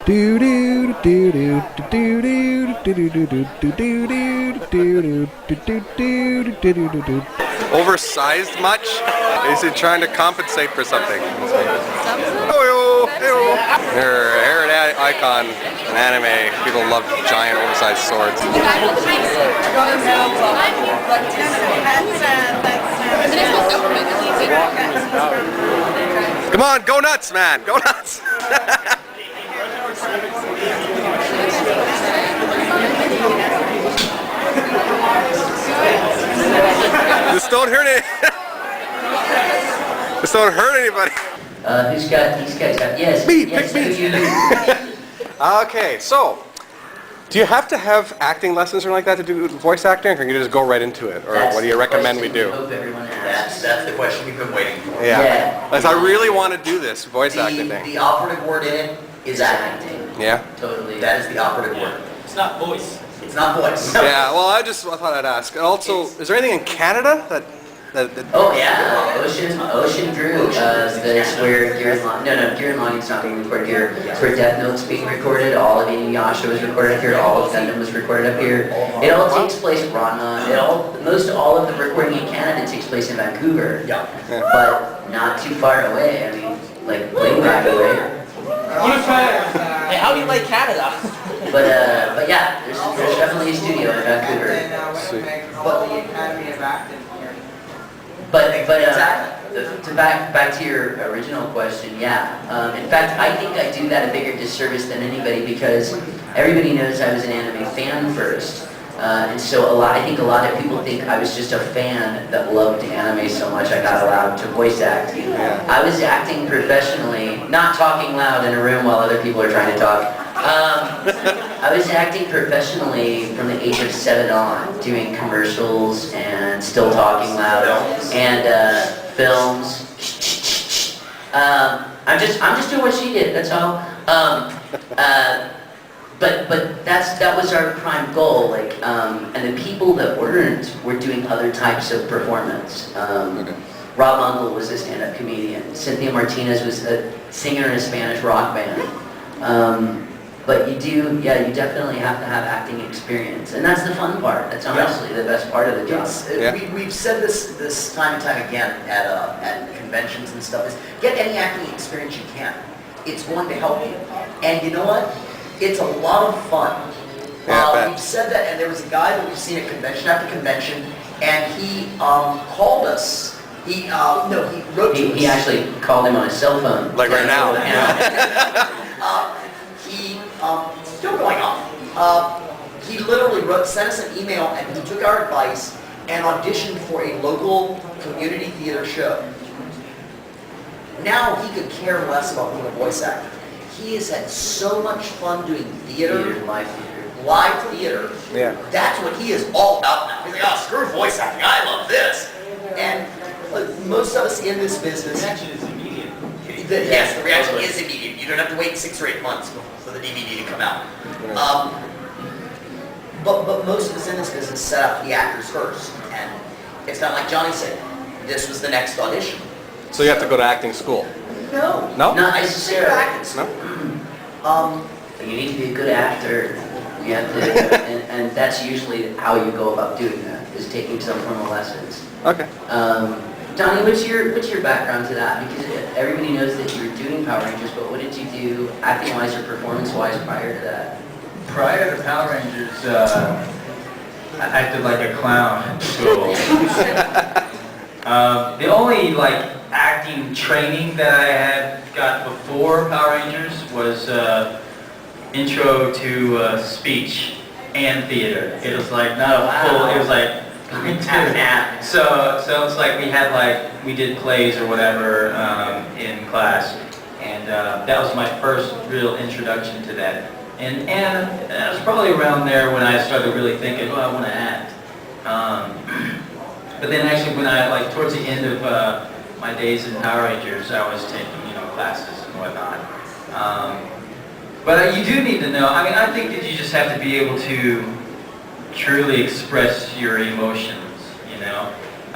Do do do do do do do do do do do do do do do do. Oversized much? Is he trying to compensate for something? Here at Ai-Kon, an anime, people love giant oversized swords. Come on, go nuts, man! Go nuts! Just don't hurt it. Just don't hurt anybody. Who's got these guys? Yes. Me, yes, pick me. Okay, so do you have to have acting lessons or like that to do voice acting, or can you just go right into it? Or what do you recommend we do? Hope everyone asks. That's the question we've been waiting for. Yeah. Like, I really want to do this voice acting thing. The operative word in it is acting. Yeah. Totally. That is the operative word. It's not voice. It's not voice. Yeah. Well, I thought I'd ask. And also, is there anything in Canada that Oh yeah, Ocean Drew. That's where Gurren Lagann's not being recorded here. It's where Death Note's being recorded. All of Inuyasha was recorded up here. All of Gundam was recorded up here. It all takes place Ranma. Most all of the recording in Canada takes place in Vancouver. Yeah. But not too far away. I mean, like plane ride away. Hey, how do you like Canada? But yeah, there's definitely a studio in Vancouver. But to back to your original question, yeah. In fact, I think I do that a bigger disservice than anybody because everybody knows I was an anime fan first. And so I think a lot of people think I was just a fan that loved anime so much I got allowed to voice act. I was acting professionally, not talking loud in a room while other people are trying to talk. I was acting professionally from the age of 7 on, doing commercials and still talking loud, and films. I'm just doing what she did. That's all. But that was our prime goal. Like, and the people that weren't were doing other types of performance. Rob Ungle was a stand-up comedian. Cynthia Martinez was a singer in a Spanish rock band. But you definitely have to have acting experience, and that's the fun part. That's honestly the best part of the job. We've said this time and time again at conventions and stuff, is get any acting experience you can. It's going to help you. And you know what? It's a lot of fun. We've said that, and there was a guy that we've seen at convention after convention, and he called us. He wrote to us. He actually called him on his cell phone. Like right now. Still going on. He literally sent us an email, and he took our advice and auditioned for a local community theater show. Now he could care less about being a voice actor. He has had so much fun doing live theater. Yeah. That's what he is all about now. He's like, oh, screw voice acting. I love this. And most of us in this business. The reaction is immediate. Yes, the reaction is immediate. You don't have to wait 6 or 8 months for the DVD to come out. But most of us in this business set up the actors first. And it's kind of like Johnny said, this was the next audition. So you have to go to acting school? No. No? Not I consider acting No? You need to be a good actor. You have to, and that's usually how you go about doing that, is taking some formal lessons. Okay. Donnie, what's your background to that? Because everybody knows that you were doing Power Rangers, but what did you do acting-wise or performance-wise prior to that? Prior to Power Rangers, I acted like a clown in school. The only acting training that I had got before Power Rangers was intro to speech and theater. It was like not a full. It was like so it's like we did plays or whatever in class, and that was my first real introduction to that. And it was probably around there when I started really thinking, oh, I want to act. But then actually when I, towards the end of my days in Power Rangers, I was taking, classes and whatnot. But you do need to know, I think that you just have to be able to truly express your emotions,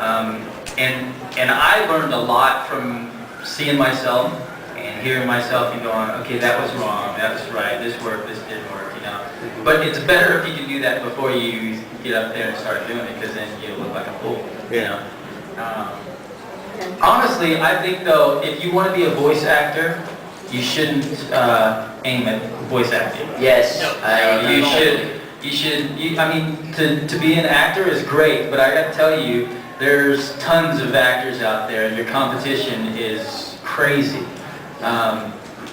and I learned a lot from seeing myself and and hearing myself and going, okay, that was wrong, that was right, this worked, this didn't work, you know. But it's better if you can do that before you get up there and start doing it, because then you look like a fool, you know. Honestly, I think though, if you want to be a voice actor, you shouldn't aim at voice acting. Yes, I mean, to be an actor is great, but I got to tell you, there's tons of actors out there, and your competition is crazy.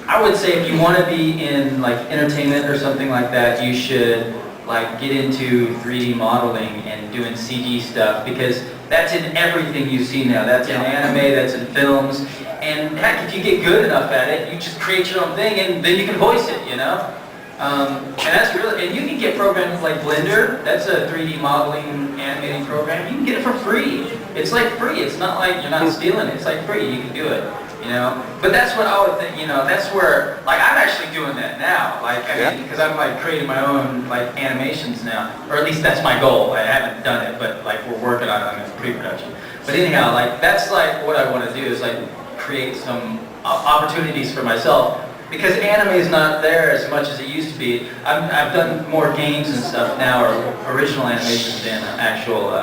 I would say if you want to be in like entertainment or something like that, you should like get into 3D modeling and doing CG stuff, because that's in everything you see now. That's in anime, that's in films, and heck, if you get good enough at it, you just create your own thing, and then you can voice it, you know. And that's really, and you can get programs like Blender. That's a 3D modeling animating program. You can get it for free. It's like free. It's not like you're not stealing it. It's like free. You can do it. You know, but that's what I would think. You know, that's where like I'm actually doing that now. Like I mean, because I'm like creating my own like animations now, or at least that's my goal. I haven't done it, but like we're working on it. I'm in pre-production. But anyhow, like that's like what I want to do is like create some opportunities for myself. Because anime is not there as much as it used to be. I've done more games and stuff now, or original animations than actual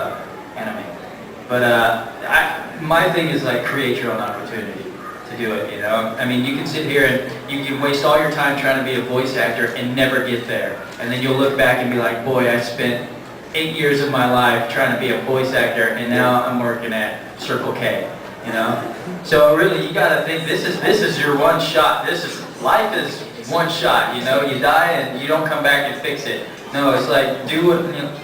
anime. But my thing is like create your own opportunity to do it, you know? I mean, you can sit here and you can waste all your time trying to be a voice actor and never get there. And then you'll look back and be like, boy, I spent 8 years of my life trying to be a voice actor, and now I'm working at Circle K, you know? So really, you gotta think this is your one shot. Life is one shot, you know. You die and you don't come back and fix it. No, it's like do what, you know,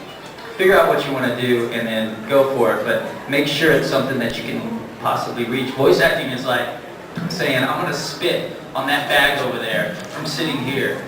figure out what you want to do and then go for it. But make sure it's something that you can possibly reach. Voice acting is like saying, I'm gonna spit on that bag over there from sitting here.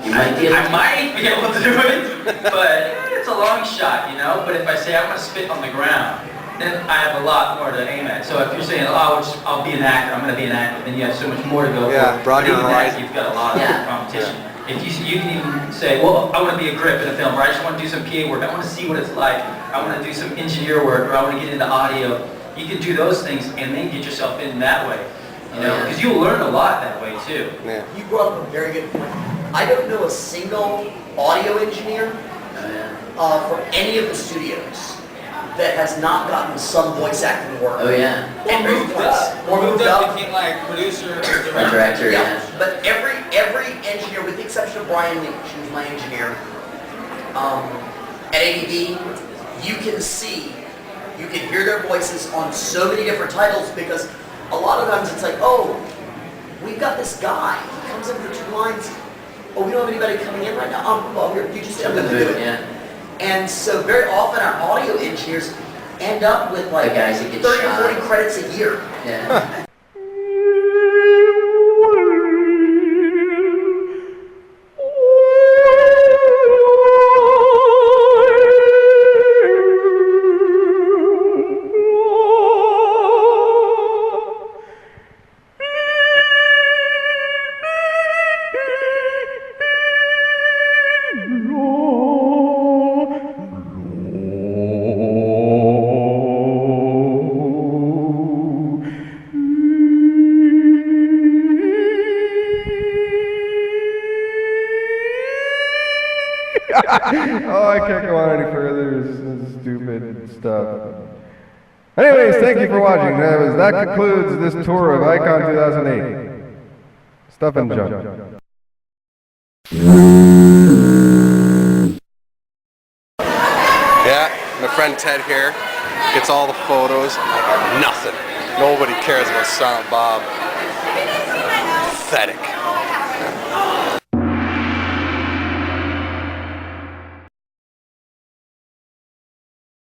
I might be able to do it, but it's a long shot, you know. But if I say I'm gonna spit on the ground, then I have a lot more to aim at. So if you're saying, oh, I'll be an actor, I'm going to be an actor, then you have so much more to go for. Broaden your horizon. You've got a lot of competition. If you can even say, well, I want to be a grip in a film, or I just want to do some PA work, I want to see what it's like, I want to do some engineer work, or I want to get into audio. You can do those things and then get yourself in that way. You know, because you'll learn a lot that way too. Yeah. You brought up a very good point. I don't know a single audio engineer for any of the studios that has not gotten some voice acting work. Oh yeah. And moved up, became like producer or director. Yeah. But every engineer, with the exception of Brian Leach, who's my engineer, at ADB, you can hear their voices on so many different titles, because a lot of times it's like, oh, we've got this guy. He comes in for 2 lines. Oh, we don't have anybody coming in right now. Well, here, you just jump in and do it. Yeah. And so very often our audio engineers end up with like 30 or 40 credits a year. Yeah. Oh, I can't go on any further. This is stupid stuff. Anyways, thank you for watching. That concludes this tour of Ai-Kon 2008. Stuff and junk. Yeah, my friend Ted here gets all the photos. I got nothing. Nobody cares about Silent Bob. Pathetic.